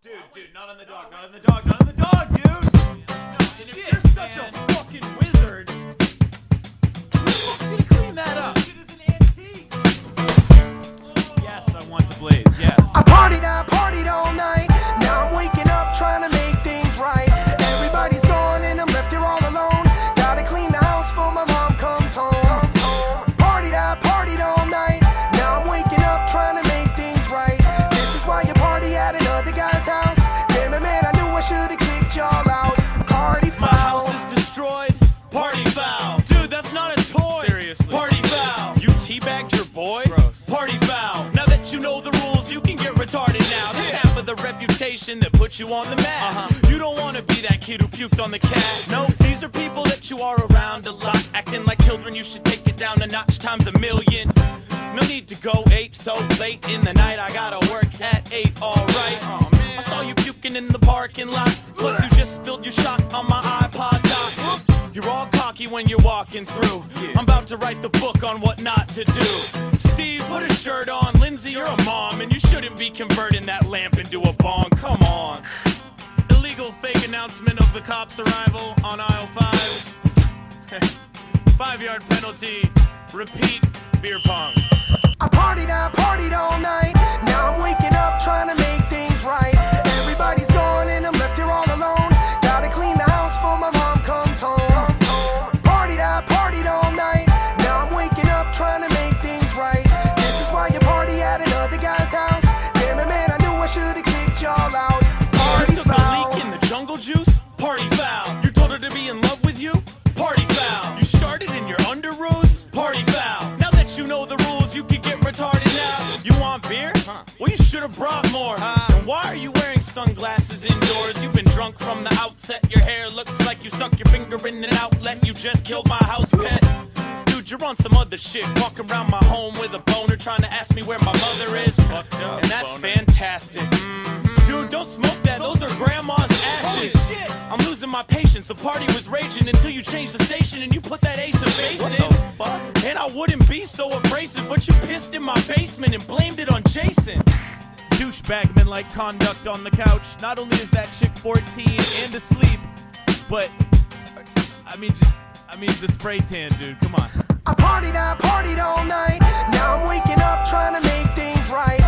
Dude, not on the dog, not on the dog, not on the dog, dude! Shit, you're such a fucking wizard! Who the fuck's gonna clean that up? Shit is an antique! Yes, I want to blaze, yes. I partied all night. Now I'm waking up trying to make things right. Everybody's gone and I'm left here all alone. Gotta clean the house before my mom comes home. Partied all night. Now I'm waking up trying to make things right. This is why you party at another guy's house. Damn it, man, I knew I should've kicked y'all out. Party foul. My house is destroyed. Party foul. Dude, that's not a toy. Seriously. Party foul. You teabagged your boy? Gross. Party foul. Now that you know the rules, you can get retarded now. That's half of the reputation that puts you on the map. You don't want to be that kid who puked on the cat. No, these are people that you are around a lot. Acting like children, you should take it down a notch times a million. No need to go ape so late in the night. I gotta work at 8, alright. I saw you puking in the parking lot. Plus you just spilled your shot on my iPod dock. You're all cocky when you're walking through. I'm about to write the book on what not to do. Steve, put a shirt on. Lindsay, you're a mom, and you shouldn't be converting that lamp into a bong. Come on. Illegal fake announcement of the cops' arrival on aisle 5. 5-yard penalty. Repeat, beer pong. I partied all night. Now I'm waking up trying to make things right. Everybody's gone and I'm left here all alone. Gotta clean the house before my mom comes home. Partied all night. Now I'm waking up trying to make things right. This is why you party at another guy's house. Damn it, man, I knew I should've kicked y'all out. Party You took foul. a leak in the jungle juice? Party foul. You told her to be in love with you? Party foul. You sharted in your underoos? Party foul. Now that you know the rules, you can get retarded now. You want beer? Well, you should have brought more. And why are you wearing sunglasses indoors? You've been drunk from the outset. Your hair looks like you stuck your finger in an outlet. You just killed my house pet. Dude, you're on some other shit. Walking around my home with a boner trying to ask me where my mother is. And that's fantastic. Dude, don't smoke that. Those are grandma's ashes. I'm losing my patience. The party was raging until you changed the station and you put that Ace of Base in. And I wouldn't be so abrasive, but you pissed in my basement and blamed it on Jason. Douchebagman-like conduct on the couch. Not only is that chick 14 and asleep, but I mean the spray tan, dude. Come on. I partied all night. Now I'm waking up trying to make things right.